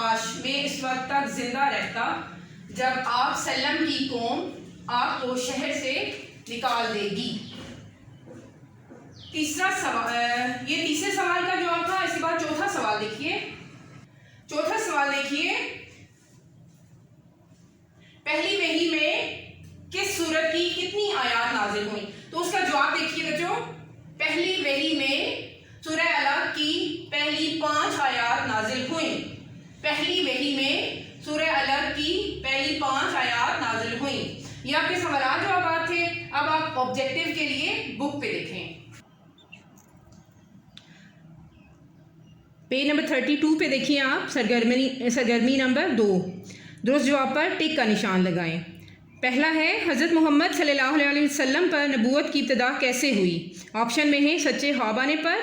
کاش میں اس وقت تک زندہ رہتا جب آپ سلم کی قوم آپ کو شہر سے نکال دے گی۔ تیسرا سوال، یہ تیسرے سوال کا جواب تھا۔ اس کے بعد چوتھا سوال دیکھیے۔ چوتھا سوال دیکھیے، پہلی وحی میں کس سورت کی کتنی آیات نازل ہوئیں؟ تو اس کا جواب دیکھیے بچوں، پہلی وحی میں سورہ علق کی پہلی 5 آیات نازل ہوئیں۔ پہلی وحی میں سورہ علق کی پہلی 5 آیات نازل ہوئیں۔ یہ آپ کے سوالات جوابات تھے۔ اب آپ آبجیکٹیو کے لیے بک پہ دیکھیں۔ پیج نمبر 32 پہ دیکھیے آپ، سرگرمی نمبر 2، درست جواب پر ٹک کا نشان لگائیں۔ پہلا ہے حضرت محمد صلی اللہ علیہ وسلم پر نبوت کی ابتدا کیسے ہوئی؟ آپشن میں ہے سچے خواب آنے پر،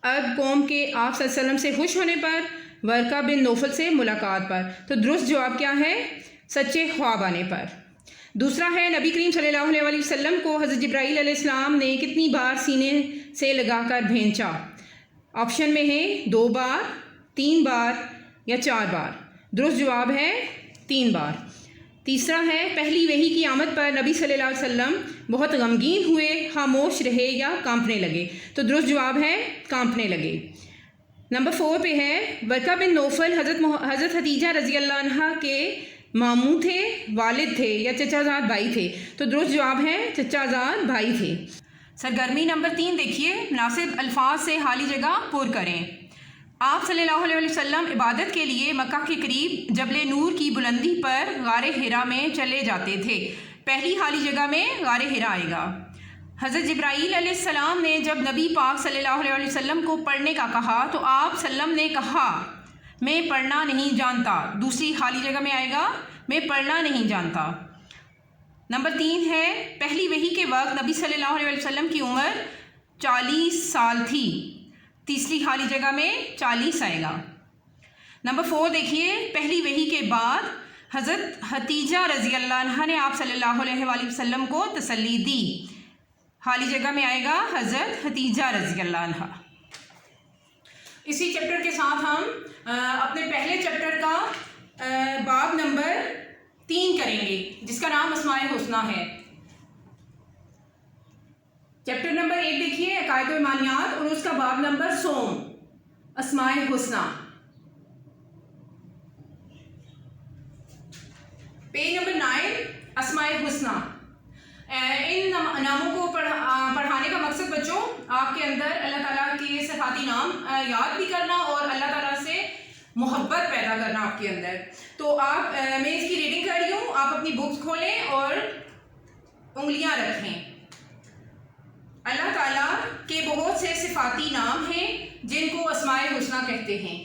عرب قوم کے آپ صلی اللہ علیہ وسلم سے خوش ہونے پر، ورقہ بن نوفل سے ملاقات پر۔ تو درست جواب کیا ہے؟ سچے خواب آنے پر۔ دوسرا ہے نبی کریم صلی اللہ علیہ وسلم کو حضرت جبرائیل علیہ السلام نے کتنی بار سینے سے لگا کر بھیجا؟ آپشن میں ہے 2 بار، 3 بار یا 4 بار۔ درست جواب ہے 3 بار۔ تیسرا ہے پہلی وحی کی آمد پر نبی صلی اللہ علیہ وسلم بہت غمگین ہوئے، خاموش رہے یا کانپنے لگے؟ تو درست جواب ہے کانپنے لگے۔ نمبر 4 پہ ہے ورقہ بن نوفل حضرت ختیجہ رضی اللہ عنہ کے ماموں تھے، والد تھے یا چچا زاد بھائی تھے؟ تو درست جواب ہے چچا زاد بھائی تھے۔ سرگرمی نمبر 3 دیکھیے، مناسب الفاظ سے خالی جگہ پر کریں۔ آپ صلی اللہ علیہ وسلم عبادت کے لیے مکہ کے قریب جبل نور کی بلندی پر غار حرا میں چلے جاتے تھے۔ پہلی خالی جگہ میں غار حرا آئے گا۔ حضرت جبرائیل علیہ السلام نے جب نبی پاک صلی اللہ علیہ وسلم کو پڑھنے کا کہا تو آپ سلم نے کہا میں پڑھنا نہیں جانتا۔ دوسری خالی جگہ میں آئے گا میں پڑھنا نہیں جانتا۔ نمبر 3 ہے پہلی وحی کے وقت نبی صلی اللہ علیہ وسلم کی عمر 40 سال تھی۔ تیسری خالی جگہ میں 40 آئے گا۔ نمبر 4 دیکھیے، پہلی وحی کے بعد حضرت ختیجہ رضی اللہ عنہ نے آپ صلی اللہ علیہ وآلہ وسلم کو تسلی دی۔ خالی جگہ میں آئے گا حضرت ختیجہ رضی اللہ عنہ۔ اسی چیپٹر کے ساتھ ہم اپنے پہلے چیپٹر کا باب نمبر 3 کریں گے، جس کا نام اسماء الحسنی ہے۔ چیپٹر نمبر 1 دیکھیے، عقائد و ایمانیات، اور اس کا باب نمبر سوم، اسماء الحسنی۔ پیج نمبر 9، اسماء الحسنی۔ ان ناموں کو پڑھانے کا مقصد بچوں آپ کے اندر اللہ تعالیٰ کے صفاتی نام یاد بھی کرنا اور اللہ تعالیٰ سے محبت پیدا کرنا آپ کے اندر۔ تو آپ میں اس کی ریڈنگ کر رہی ہوں، آپ اپنی بکس کھولیں اور انگلیاں رکھیں۔ اللہ تعالیٰ کے بہت سے صفاتی نام ہیں جن کو اسماء الحسنی کہتے ہیں۔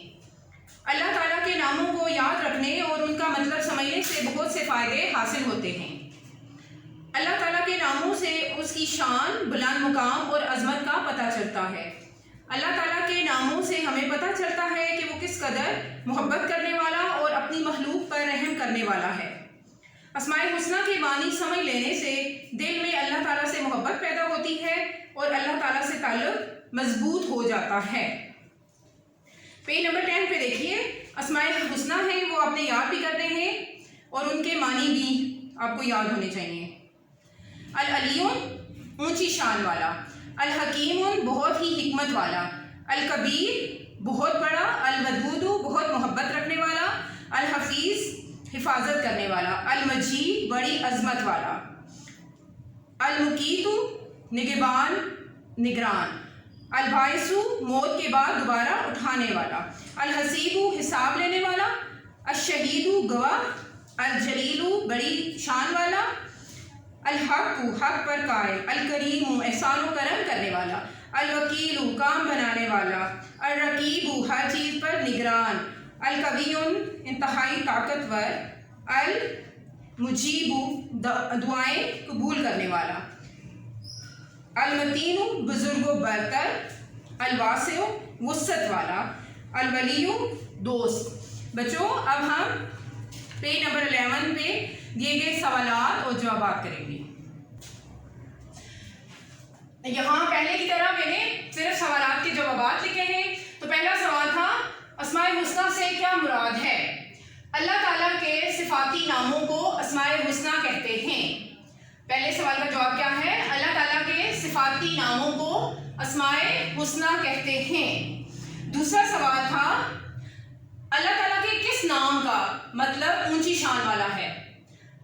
اللہ تعالیٰ کے ناموں کو یاد رکھنے اور ان کا مطلب سمجھنے سے بہت سے فائدے حاصل ہوتے ہیں۔ اللہ تعالیٰ کے ناموں سے اس کی شان، بلند مقام اور عظمت کا پتہ چلتا ہے۔ اللہ تعالیٰ کے ناموں سے ہمیں پتہ چلتا ہے کہ وہ کس قدر محبت کرنے والا اور اپنی مخلوق پر رحم کرنے والا ہے۔ اسماء الحسنی کے معنی سمجھ لینے سے دل میں اللہ تعالیٰ سے محبت پیدا ہوتی ہے اور اللہ تعالیٰ سے تعلق مضبوط ہو جاتا ہے۔ پیج نمبر 10 پہ دیکھیے، اسماء الحسنی ہیں وہ آپ نے یاد بھی کرنے ہیں اور ان کے معنی بھی آپ کو یاد ہونے چاہیے۔ العلی اونچی شان والا، الحکیم بہت ہی حکمت والا، الکبیر بہت بڑا، الودود بہت محبت رکھنے والا، الحفیظ حفاظت کرنے والا، المجید بڑی عظمت والا، المقیت نگہبان نگران، الباعث موت کے بعد دوبارہ اٹھانے والا، الحسیب حساب لینے والا، الشہید گواہ، الجلیل بڑی شان والا، الحق حق پر قائم، الکریم احسان و کرم کرنے والا، الوکیل کام بنانے والا، الرقیب ہر چیز پر نگران، القوی انتہائی طاقتور، المجیب دعائیں قبول کرنے والا، المتین بزرگ و برتر، الواسع وسعت والا، الولی دوست۔ بچوں اب ہم پیج نمبر 11 پہ دیے گئے سوالات اور جوابات کریں گے۔ یہاں پہلے کی طرح میں نے صرف سوالات کے جوابات لکھے ہیں۔ تو پہلا سوال تھا اسماء اسماء حسنہ سے کیا مراد ہے؟ اللہ تعالیٰ کے صفاتی ناموں کو اسماء حسنہ کہتے ہیں۔ پہلے سوال کا جواب کیا ہے؟ اللہ تعالیٰ کے صفاتی ناموں کو اسماء حسنہ کہتے ہیں۔ دوسرا سوال تھا اللہ تعالیٰ کے کس نام کا مطلب اونچی شان والا ہے؟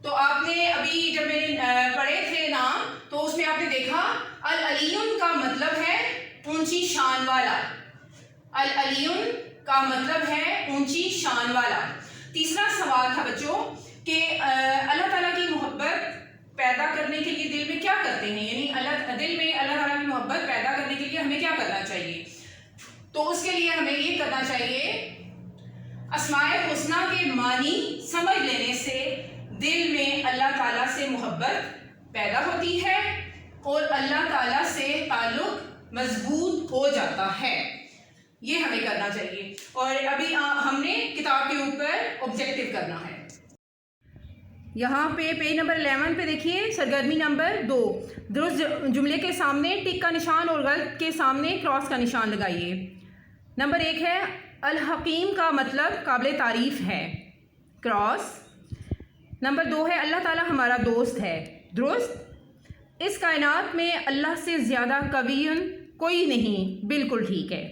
تو آپ نے ابھی جب میں نے پڑھے تھے نام تو اس میں آپ نے دیکھا العلیون کا مطلب ہے اونچی شان والا، العلیون کا مطلب ہے اونچی شان والا۔ تیسرا سوال تھا بچوں کہ اللہ تعالیٰ کی محبت پیدا کرنے کے لیے دل میں کیا کرتے ہیں، یعنی دل میں اللہ تعالیٰ کی محبت پیدا کرنے کے لیے ہمیں کیا کرنا چاہیے؟ تو اس کے لیے ہمیں یہ کرنا چاہیے اسماء حسنہ کے معنی سمجھ لینے سے دل میں اللہ تعالیٰ سے محبت پیدا ہوتی ہے اور اللہ تعالیٰ سے تعلق مضبوط ہو جاتا ہے، یہ ہمیں کرنا چاہیے۔ اور ابھی ہم نے کتاب کے اوپر آبجیکٹیو کرنا ہے۔ یہاں پہ پیج نمبر 11 پہ دیکھیے سرگرمی نمبر 2، درست جملے کے سامنے ٹک کا نشان اور غلط کے سامنے کراس کا نشان لگائیے۔ نمبر 1 ہے الحکیم کا مطلب قابل تعریف ہے، کراس۔ نمبر 2 ہے اللہ تعالیٰ ہمارا دوست ہے، درست۔ اس کائنات میں اللہ سے زیادہ قوی کوئی نہیں، بالکل ٹھیک ہے۔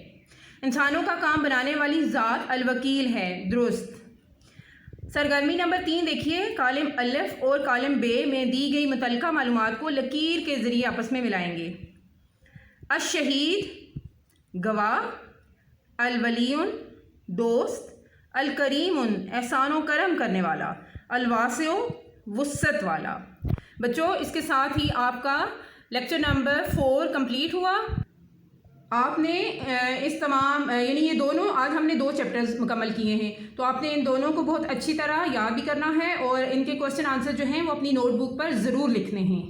انسانوں کا کام بنانے والی ذات الوکیل ہے، درست۔ سرگرمی نمبر 3 دیکھیے کالم الف اور کالم بے میں دی گئی متعلقہ معلومات کو لکیر کے ذریعے آپس میں ملائیں گے۔ الشہید گواہ، الولیون دوست، الکریم احسان و کرم کرنے والا، الواسع وسعت والا۔ بچوں اس کے ساتھ ہی آپ کا لیکچر نمبر 4 کمپلیٹ ہوا۔ آپ نے اس تمام یعنی یہ دونوں آج ہم نے 2 چیپٹرز مکمل کیے ہیں، تو آپ نے ان دونوں کو بہت اچھی طرح یاد بھی کرنا ہے اور ان کے کوشچن آنسر جو ہیں وہ اپنی نوٹ بک پر ضرور لکھنے ہیں۔